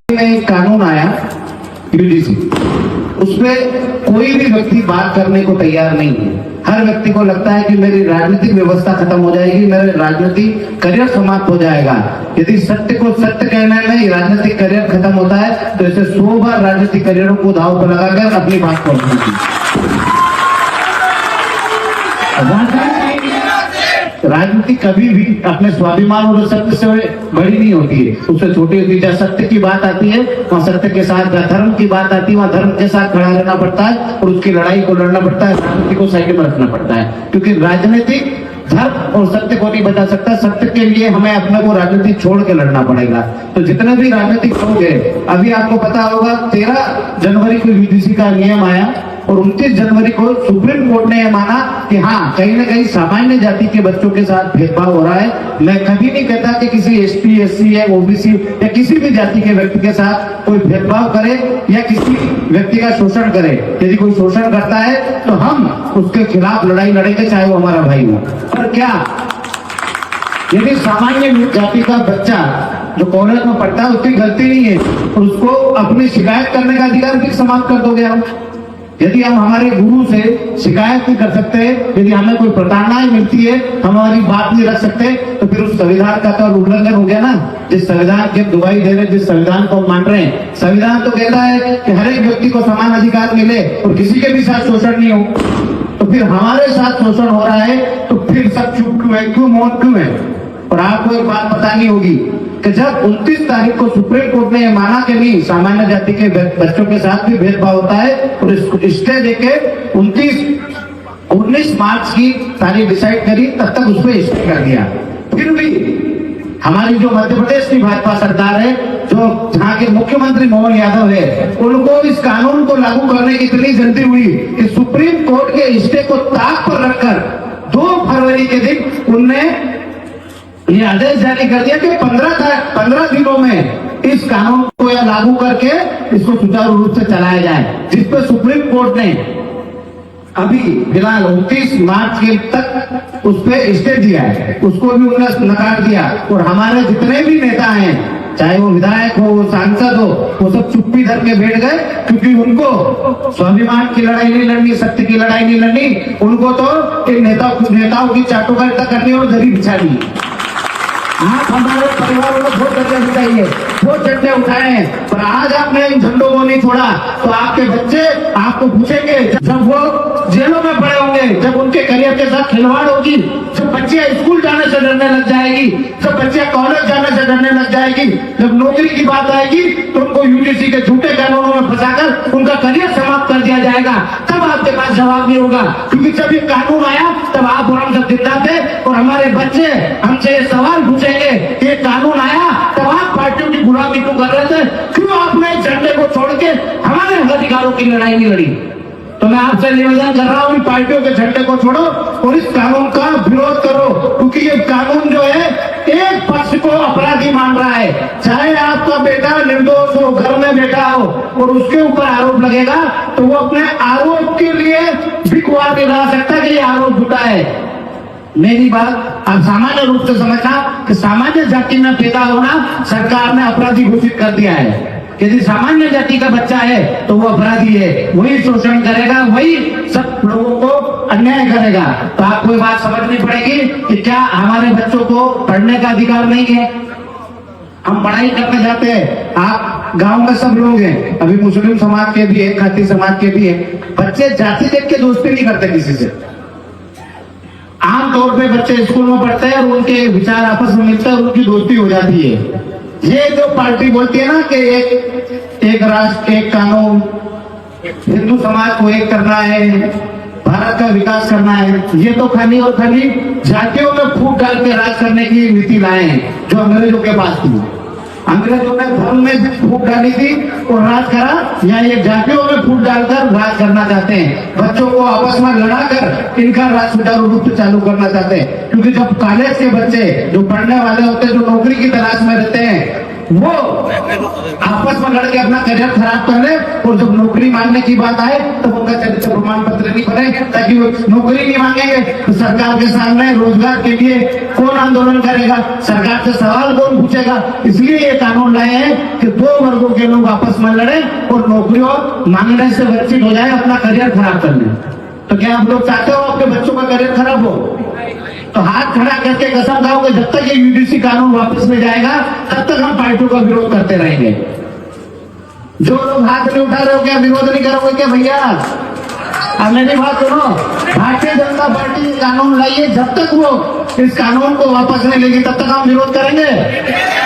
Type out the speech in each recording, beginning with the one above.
में एक कानून आया यूजीसी, उसमें कोई भी व्यक्ति बात करने को तैयार नहीं है। हर व्यक्ति को लगता है कि मेरी राजनीतिक व्यवस्था खत्म हो जाएगी, मेरा राजनीतिक करियर समाप्त हो जाएगा। यदि सत्य को सत्य कहने में राजनीतिक करियर खत्म होता है तो ऐसे 100 बार राजनीतिक करियरों को दांव पर लगाकर अपनी बात पहुंचती। राजनीति कभी भी अपने स्वाभिमान और सत्य से बड़ी नहीं होती है, उससे छोटी होती है। जहाँ सत्य की बात आती है वहाँ सत्य के साथ, धर्म की बात आती है वहाँ धर्म के साथ खड़ा रहना पड़ता है और उसकी लड़ाई को लड़ना पड़ता है, राजनीति को साइड में रखना पड़ता है। क्योंकि राजनीतिक धर्म और सत्य को नहीं बता सकता। सत्य के लिए हमें अपने को राजनीति छोड़ के लड़ना पड़ेगा। तो जितने भी राजनीतिक लोग हैं, अभी आपको पता होगा 13 जनवरी को यूजीसी का नियम आया और 29 जनवरी को सुप्रीम कोर्ट ने यह माना कि हाँ, कहीं ना कहीं सामान्य जाति के बच्चों के साथ भेदभाव हो रहा है। मैं कभी नहीं कहता कि किसी एसटी, एससी या ओबीसी या किसी भी जाति के व्यक्ति के साथ कोई भेदभाव करे या किसी व्यक्ति का शोषण करे। यदि कोई शोषण करता है तो हम उसके खिलाफ लड़ाई लड़ेंगे, चाहे वो हमारा भाई हो। पर क्या यदि सामान्य जाति का बच्चा जो कॉलेज में पढ़ता है उसकी गलती नहीं है और उसको अपनी शिकायत करने का अधिकार भी समाप्त कर दोगे हम? यदि हम हमारे गुरु से शिकायत नहीं कर सकते, यदि हमें कोई प्रताड़नाएं मिलती है, हम हमारी बात नहीं रख सकते, तो फिर उस संविधान का तो उल्लंघन हो गया ना। जिस संविधान की दुहाई दे रहे, जिस संविधान को मान रहे हैं, संविधान तो कहता है कि हर एक व्यक्ति को समान अधिकार मिले और किसी के भी साथ शोषण नहीं हो। तो फिर हमारे साथ शोषण हो रहा है तो फिर सब चुप क्यों है, क्यों मौन क्यों है? और आपको एक बात बतानी होगी कि जब 29 तारीख को सुप्रीम कोर्ट ने यह माना कि नहीं, सामान्य जाति के बच्चों के साथ भी भेदभाव होता है और इसको स्टे देके 19 मार्च की तारीख डिसाइड करी, तब तक उस पर स्टे कर दिया। फिर भी हमारी जो मध्य प्रदेश की भाजपा सरकार है, जो जहाँ के मुख्यमंत्री मोहन यादव है, उनको इस कानून को लागू करने की इतनी जल्दी हुई कि सुप्रीम कोर्ट के स्टे को ताक पर रखकर 2 फरवरी के दिन उनने ये आदेश जारी कर दिया कि 15 दिनों में इस कानून को या लागू करके इसको सुचारू रूप से चलाया जाए। जिस पर सुप्रीम कोर्ट ने अभी फिलहाल 29 मार्च के तक उस पर स्टे दिया है, उसको भी उन्होंने नकार दिया। और हमारे जितने भी नेता हैं, चाहे वो विधायक हो, सांसद हो, वो सब चुप्पी धर के बैठ गए, क्योंकि उनको स्वाभिमान की लड़ाई नहीं लड़नी, सत्य की लड़ाई नहीं लड़नी, उनको तो इन नेताओं की चाटुकारिता करनी और दरी बिछानी। आप हमारे परिवारों को बहुत झंडे उठाइए, बहुत झंडे उठाए हैं, पर आज आपने इन झंडों को नहीं छोड़ा तो आपके बच्चे आपको पूछेंगे जब वो जेलों में पड़े होंगे, जब उनके करियर के साथ खिलवाड़ होगी, जब बच्चे स्कूल जाने से डरने लग जाएगी, जब बच्चे कॉलेज जाने से डरने लग जाएगी, जब नौकरी की बात आएगी तो उनको यूजीसी के झूठे कानूनों में फंसाकर उनका करियर समाप्त कर दिया जाएगा। तब आपके पास जवाब नहीं होगा, क्योंकि जब ये कानून आया तब आप और हम सब जिंदा थे और हमारे बच्चे हमसे ये सवाल पूछेंगे कि ये कानून आया तब आप पार्टियों की गुलामी क्यों कर रहे थे, क्यों आपने झंडे को छोड़ के हमारे अधिकारों की लड़ाई नहीं लड़ी? तो मैं आपसे निवेदन कर रहा हूँ, पार्टियों के झंडे को छोड़ो और इस कानून का विरोध करो, क्योंकि ये कानून जो है एक पक्ष को अपराधी मान रहा है। चाहे आपका बेटा निर्दोष हो, घर में बैठा हो और उसके ऊपर आरोप लगेगा तो वो अपने आरोप के लिए भी गुहार नहीं लगा सकता कि ये आरोप झूठा है। मेरी बात आप सामान्य रूप से समझना कि सामान्य जाति में पैदा होना सरकार ने अपराधी घोषित कर दिया है। यदि सामान्य जाति का बच्चा है तो वो अपराधी है, वही शोषण करेगा, वही सब लोगों को अन्याय करेगा। तो आपको ये बात समझनी पड़ेगी कि क्या हमारे बच्चों को पढ़ने का अधिकार नहीं है? हम पढ़ाई करने जाते हैं, आप गांव में सब लोग हैं, अभी मुस्लिम समाज के भी है, खाती समाज के भी है, बच्चे जाति देख के दोस्ती नहीं करते किसी से। आमतौर पे बच्चे स्कूल में पढ़ते हैं और उनके विचार आपस में मिलते हैं और उनकी दोस्ती हो जाती है। ये जो पार्टी बोलती है ना कि एक राष्ट्र एक कानून, हिंदू समाज को एक करना है, भारत का विकास करना है, ये तो खाली और खाली जातियों में फूट डाल के राज करने की नीति लाए हैं जो अंग्रेजों के पास थी। अंग्रेजों ने धर्म में फूट डाली थी और राज करा, या ये जातियों में फूट डालकर राज करना चाहते हैं, बच्चों को आपस में लड़ाकर इनका राज सुचारू रूप से चालू करना चाहते हैं। क्योंकि जब कॉलेज के बच्चे जो पढ़ने वाले होते हैं, जो नौकरी की तलाश में रहते हैं, वो आपस में लड़के अपना करियर खराब कर ले, और जब नौकरी मांगने की बात आए तो उनका चरित्र प्रमाण पत्र नहीं बने, ताकि वो नौकरी नहीं मांगेंगे तो सरकार के सामने रोजगार के लिए कौन आंदोलन करेगा, सरकार से सवाल कौन पूछेगा। इसलिए ये कानून लाए हैं कि दो वर्गों के लोग आपस में लड़े और नौकरियों मांगने से वंचित हो जाए, अपना करियर खराब कर ले। तो क्या आप लोग चाहते हो आपके बच्चों का करियर खराब हो? तो हाथ खड़ा करके कसम खाओगे जब तक ये यूडीसी कानून वापस में जाएगा तब तक हम पार्टियों का विरोध करते रहेंगे। जो लोग हाथ नहीं उठा रहे हो क्या विरोध नहीं करोगे क्या भैया? अब मेरी बात सुनो, भारतीय जनता पार्टी ये कानून लाई है, जब तक वो इस कानून को वापस नहीं लेगी तब तक हम विरोध करेंगे।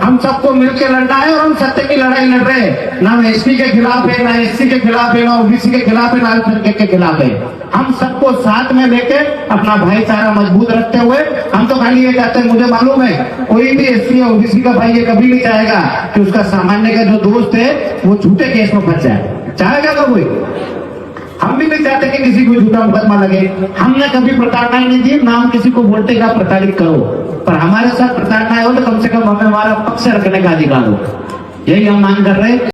हम सबको मिलकर लड़ना है और हम सत्य की लड़ाई लड़ रहे हैं। ना एसटी के खिलाफ है, ना एससी के खिलाफ है, ना ओबीसी के खिलाफ है, ना अल्पसंख्यक के खिलाफ है। हम सबको साथ में लेके अपना भाईचारा मजबूत रखते हुए हम तो खाली ये चाहते हैं, मुझे मालूम है कोई भी एससी या ओबीसी का भाई ये कभी नहीं चाहेगा कि उसका सामान्य का जो दोस्त है वो झूठे केस में फंस जाए। चाहेगा क्या कोई? हम भी नहीं चाहते कि किसी को झूठा मुकदमा लगे। हमने कभी प्रताड़ना ही नहीं दी, ना हम किसी को बोलते कि आप प्रताड़ित करो, पर हमारे साथ प्रताड़ना हो तो कम से कम हमें हमारा पक्ष रखने का अधिकार हो। यही हम मांग कर रहे हैं।